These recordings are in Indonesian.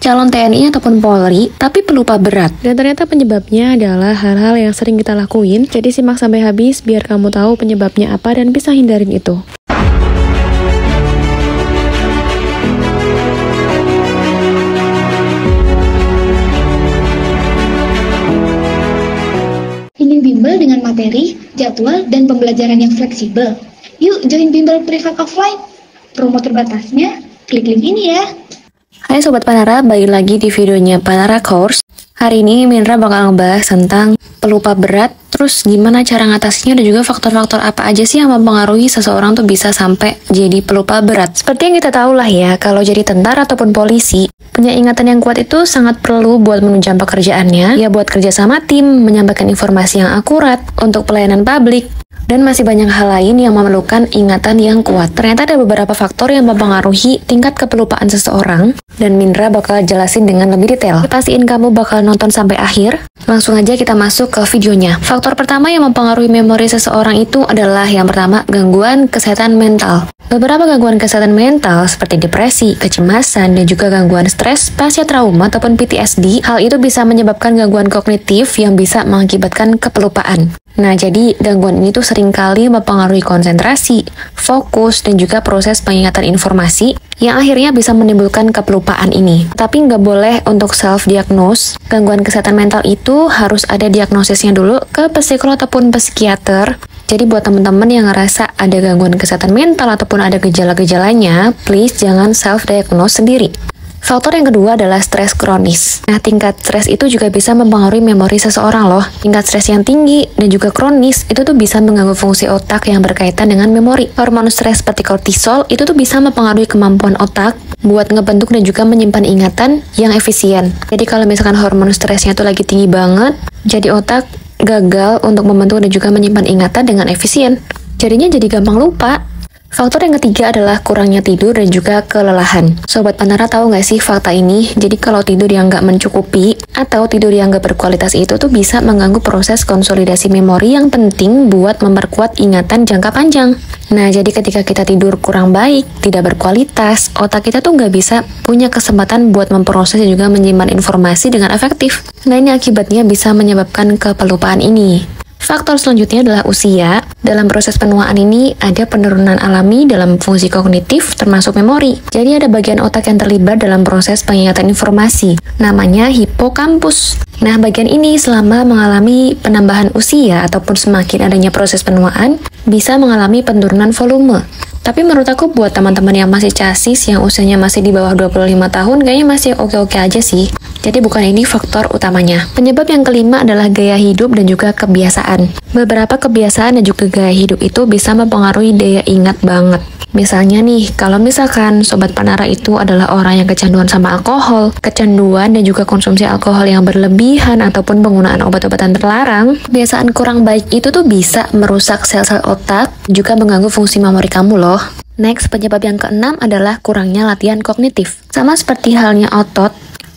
calon TNI ataupun Polri, tapi pelupa berat. Dan ternyata penyebabnya adalah hal-hal yang sering kita lakuin. Jadi simak sampai habis biar kamu tahu penyebabnya apa dan bisa hindarin itu. Ingin bimbel dengan materi, jadwal, dan pembelajaran yang fleksibel? Yuk join bimbel privat offline. Promo terbatasnya, klik link ini ya. Hai Sobat Panara, balik lagi di videonya Panara Course. Hari ini Mindra bakal ngebahas tentang pelupa berat, terus gimana cara ngatasinnya dan juga faktor-faktor apa aja sih yang mempengaruhi seseorang tuh bisa sampai jadi pelupa berat. Seperti yang kita tahu lah ya, kalau jadi tentara ataupun polisi, punya ingatan yang kuat itu sangat perlu buat menunjang pekerjaannya, ya buat kerja sama tim, menyampaikan informasi yang akurat, untuk pelayanan publik, dan masih banyak hal lain yang memerlukan ingatan yang kuat. Ternyata ada beberapa faktor yang mempengaruhi tingkat kepelupaan seseorang, dan Mindra bakal jelasin dengan lebih detail. Pastiin kamu bakal nonton sampai akhir. Langsung aja kita masuk ke videonya. Faktor pertama yang mempengaruhi memori seseorang itu adalah yang pertama, gangguan kesehatan mental. Beberapa gangguan kesehatan mental seperti depresi, kecemasan, dan juga gangguan stres, pasca trauma ataupun PTSD, hal itu bisa menyebabkan gangguan kognitif yang bisa mengakibatkan kepelupaan. Nah, jadi gangguan ini tuh seringkali mempengaruhi konsentrasi, fokus, dan juga proses pengingatan informasi yang akhirnya bisa menimbulkan kepelupaan ini. Tapi nggak boleh untuk self-diagnose. Gangguan kesehatan mental itu harus ada diagnosisnya dulu ke psikolog ataupun psikiater. Jadi buat teman-teman yang ngerasa ada gangguan kesehatan mental ataupun ada gejala-gejalanya, please jangan self-diagnose sendiri. Faktor yang kedua adalah stres kronis. Nah, tingkat stres itu juga bisa mempengaruhi memori seseorang loh. Tingkat stres yang tinggi dan juga kronis itu tuh bisa mengganggu fungsi otak yang berkaitan dengan memori. Hormon stres seperti kortisol itu tuh bisa mempengaruhi kemampuan otak buat ngebentuk dan juga menyimpan ingatan yang efisien. Jadi kalau misalkan hormon stresnya tuh lagi tinggi banget, jadi otak gagal untuk membentuk dan juga menyimpan ingatan dengan efisien. Jadinya jadi gampang lupa. Faktor yang ketiga adalah kurangnya tidur dan juga kelelahan. Sobat Panara tahu nggak sih fakta ini? Jadi kalau tidur yang nggak mencukupi atau tidur yang nggak berkualitas itu tuh bisa mengganggu proses konsolidasi memori yang penting buat memperkuat ingatan jangka panjang. Nah, jadi ketika kita tidur kurang baik, tidak berkualitas, otak kita tuh nggak bisa punya kesempatan buat memproses dan juga menyimpan informasi dengan efektif. Nah, ini akibatnya bisa menyebabkan kepelupaan ini. Faktor selanjutnya adalah usia. Dalam proses penuaan ini ada penurunan alami dalam fungsi kognitif termasuk memori. Jadi ada bagian otak yang terlibat dalam proses pengingatan informasi, namanya hipokampus. Nah, bagian ini selama mengalami penambahan usia ataupun semakin adanya proses penuaan, bisa mengalami penurunan volume. Tapi menurut aku buat teman-teman yang masih casis, yang usianya masih di bawah 25 tahun, kayaknya masih oke-oke aja sih. Jadi bukan ini faktor utamanya. Penyebab yang kelima adalah gaya hidup dan juga kebiasaan. Beberapa kebiasaan dan juga gaya hidup itu bisa mempengaruhi daya ingat banget. Misalnya nih, kalau misalkan Sobat Panara itu adalah orang yang kecanduan sama alkohol, kecanduan dan juga konsumsi alkohol yang berlebihan ataupun penggunaan obat-obatan terlarang, kebiasaan kurang baik itu tuh bisa merusak sel-sel otak, juga mengganggu fungsi memori kamu loh. Next, penyebab yang keenam adalah kurangnya latihan kognitif. Sama seperti halnya otot,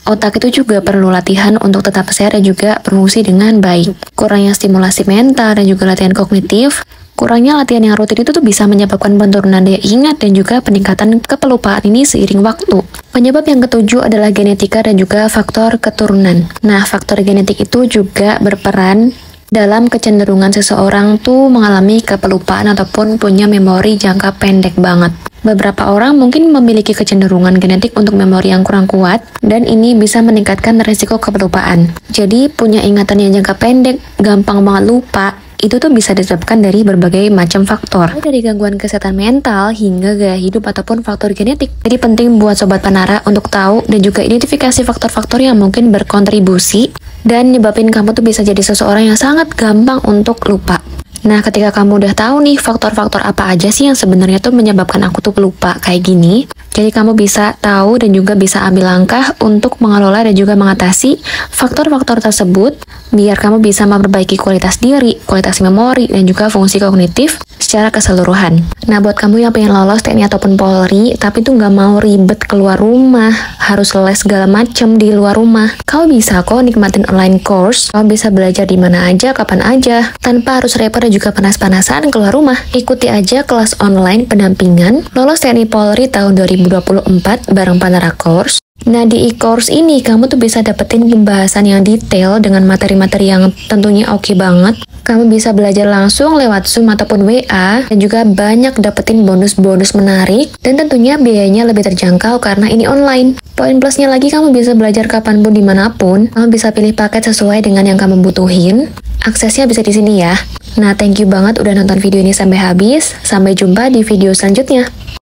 otak itu juga perlu latihan untuk tetap sehat dan juga berfungsi dengan baik. Kurangnya stimulasi mental dan juga latihan kognitif, kurangnya latihan yang rutin itu tuh bisa menyebabkan penurunan daya ingat dan juga peningkatan kepelupaan ini seiring waktu. Penyebab yang ketujuh adalah genetika dan juga faktor keturunan. Nah, faktor genetik itu juga berperan dalam kecenderungan seseorang tuh mengalami kepelupaan ataupun punya memori jangka pendek banget. Beberapa orang mungkin memiliki kecenderungan genetik untuk memori yang kurang kuat, dan ini bisa meningkatkan risiko kepelupaan. Jadi, punya ingatan yang jangka pendek, gampang banget lupa, itu tuh bisa disebabkan dari berbagai macam faktor. Dari gangguan kesehatan mental hingga gaya hidup ataupun faktor genetik. Jadi penting buat Sobat Panara untuk tahu dan juga identifikasi faktor-faktor yang mungkin berkontribusi dan nyebabin kamu tuh bisa jadi seseorang yang sangat gampang untuk lupa. Nah, ketika kamu udah tahu nih faktor-faktor apa aja sih yang sebenarnya tuh menyebabkan aku tuh pelupa kayak gini, jadi kamu bisa tahu dan juga bisa ambil langkah untuk mengelola dan juga mengatasi faktor-faktor tersebut biar kamu bisa memperbaiki kualitas diri, kualitas memori, dan juga fungsi kognitif secara keseluruhan. Nah, buat kamu yang pengen lolos TNI ataupun Polri, tapi tuh nggak mau ribet keluar rumah, harus les segala macem di luar rumah, kamu bisa kok nikmatin online course. Kamu bisa belajar di mana aja, kapan aja, tanpa harus repot dan juga panas-panasan keluar rumah. Ikuti aja kelas online pendampingan lolos TNI Polri tahun 2024 bareng Panara Course. Nah, di e-course ini kamu tuh bisa dapetin pembahasan yang detail dengan materi-materi yang tentunya oke banget. Kamu bisa belajar langsung lewat Zoom ataupun WA, dan juga banyak dapetin bonus-bonus menarik, dan tentunya biayanya lebih terjangkau karena ini online. Poin plusnya lagi, kamu bisa belajar kapanpun dimanapun, kamu bisa pilih paket sesuai dengan yang kamu butuhin. Aksesnya bisa di sini ya. Nah, thank you banget udah nonton video ini sampai habis. Sampai jumpa di video selanjutnya.